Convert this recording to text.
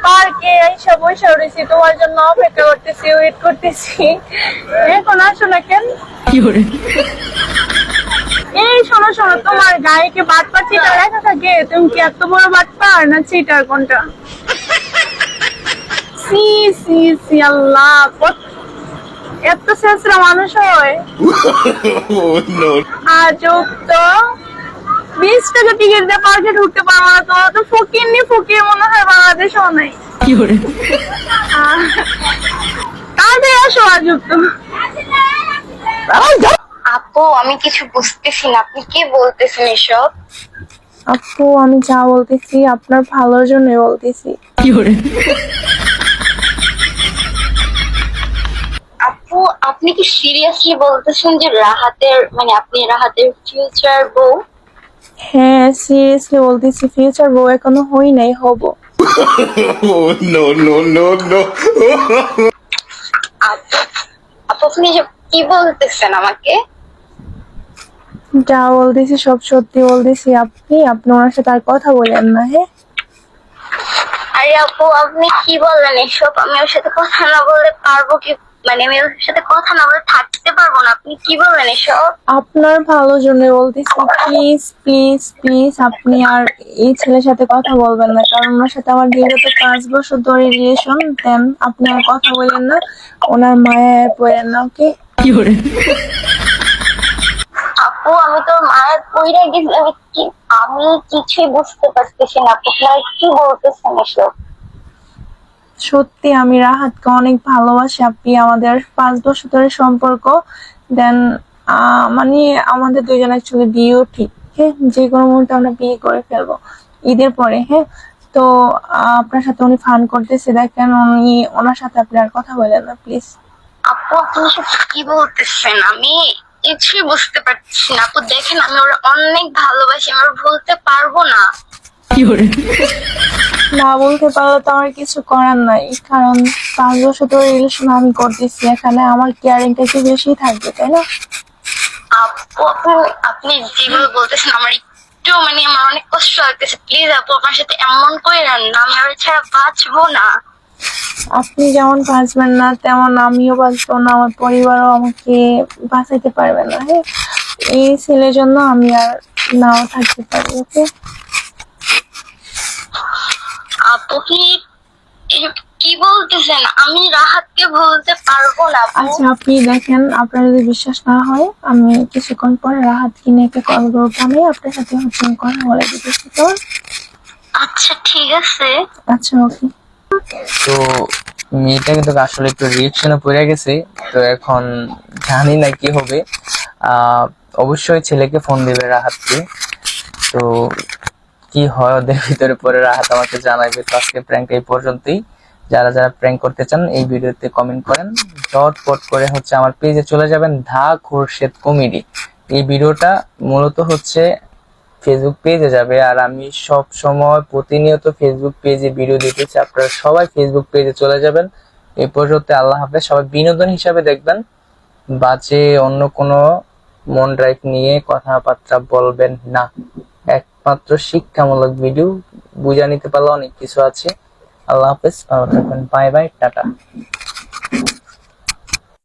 পার্কে এসে বসে রয়েছি, তোমার জন্য অপেক্ষা করতেছি, ওয়েট করতেছি। এখন আসো না কেন? এই শোনো শোনো, তোমার গায়ে কি বাটপা চিটার লেখা থাকে? তুমি কি এত বড় বাটপার না চিটার কোনটা? সি সি সি আল্লাহ, এত শেষরা মানুষ হয়? আজব তো। 20 টাকা টিকিট দিয়ে পার্কে ঢুকতে পারবো না? তোমার তো ফকির মনে হয় বাংলাদেশেও নাই। তাড়াতাড়ি আসো, আজব তো। আপু আমি কিছু বুঝতেছি না, আপনি কি বলতেছেন এসব? আপু আমি যা বলতেছি আপনার ভালোর জন্য বলতেছি। আপু আপনি কি সিরিয়াসলি বলতেছেন যে রাহাতের মানে আপনি রাহাতের ফিউচার বউ? হ্যাঁ সিরিয়াসলি বলতেছি, ফিউচার বউ এখনো হই নাই, হব। No, no, no, no. আপু আপু আপনি এসব কি বলতেছেন আমাকে? যা বলতেছি সব সত্যি বলতেছি। আপনি ওনার সাথে আর কথা বলেন না, হ্যাঁ? আরে আপু আপনি কি বললেন এসব? আমি ওর সাথে কথা না বলতে পারবো কি? মানে আমি ওর সাথে কথা না বলে থাকতে পারবো না। আপনি কি বললেন এসব? আপনার ভালোর জন্য বলতেছি, প্লিজ প্লিজ প্লিজ আপনি আর এই ছেলের সাথে কথা বলবেন না, কারণ ওনার সাথে আমার বিগত 5 বছর ধরে রিলেশন। দেন আপনি আর কথা বলেন না, ওনার মায়ায় পড়েন না, ওকে? আপু আমি তো মায়ের পইরা গেছি, আমি কিছুই বুঝতে পারতেছি না। আপু আপনারা কি বলতেছেন এসব? সত্যি আমি রাহাতকে অনেক ভালোবাসি। আপনি আমাদের 5 বছর ধরে সম্পর্ক। দেন মানে আমাদের দুইজন অ্যাকচুয়ালি বিয়েও ঠিক, হ্যাঁ? যে কোনো মুহূর্তে আমরা বিয়ে করে ফেলবো ঈদের পরে, হ্যাঁ? তো আপনার সাথে উনি ফান করতেছে, দেখেন উনি, ওনার সাথে আপনি আর কথা বলেন না প্লিজ। আপু আপনি এসব কি বলতেছেন? আমি কিছুই বুঝতে পারছি না। আপু দেখেন আমি ওরা অনেক ভালোবাসি, আমি ওরা ভুলতে পারবো না। না বলতে পারলে তো আমার কিছু করার নাই, কারণ 5 বছর ধরে রিলেশন আমি করতেছি, এখানে আমার কেয়ারিংটা একটু বেশি থাকবে, তাই না? আপু আপু আপনি যেগুলো বলতেছেন আমার একটু মানে আমার অনেক কষ্ট লাগতেছে। প্লিজ আপু আমার সাথে এমন করেন না, আমি ওর ছাড়া বাঁচবো না। আপনি যেমন বাঁচবেন না তেমন আমিও বাঁচবো না, আমার পরিবারও আমাকে বাঁচাইতে পারবে না, হ্যাঁ? এই ছেলের জন্য আমি আর নাও থাকতে পারি, ওকে? আপু কি এসব কি বলতেছেন? আমি রাহাতকে ভুলতে পারবো না আপু। আচ্ছা আপনি দেখেন, আপনার যদি বিশ্বাস না হয় আমি কিছুক্ষণ পরে রাহাত কিনে একটা কল করবো, আমি আপনার সাথে হচ্ছে কথা বলে দিতেছি, তো? আচ্ছা ঠিক আছে। আচ্ছা ওকে। তো মেয়েটা কিন্তু আসলে একটু রিয়েকশনে পড়ে গেছে। তো এখন জানি না কি হবে। অবশ্যই ছেলেকে ফোন দেবে রাহাতকে। তো কি হয় ওদের ভিতরে পরে রাহাত আমাকে জানাবে। তো আজকে প্র্যাঙ্ক এই পর্যন্তই। যারা যারা প্র্যাঙ্ক করতে চান এই ভিডিওতে কমেন্ট করেন, চটপট করে হচ্ছে আমার পেজে চলে যাবেন, ধা খোরশেদ কমেডি। এই ভিডিওটা মূলত হচ্ছে ফেসবুক পেজে যাবে, আর আমি সব সময় প্রতিনিয়ত ফেসবুক পেজে ভিডিও দিতেছি। আপনারা সবাই ফেসবুক পেজে চলে যাবেন। এই পর্যন্ত আল্লাহ হাফেজ। সবাই বিনোদন হিসাবে দেখবেন, বাজে অন্য কোনো মন ড্রাইভ নিয়ে কথাবার্তা বলবেন না। একমাত্র শিক্ষামূলক ভিডিও, বুঝা নিতে পারলে অনেক কিছু আছে। আল্লাহ হাফেজ, ভালো থাকবেন, বাই বাই, টাটা।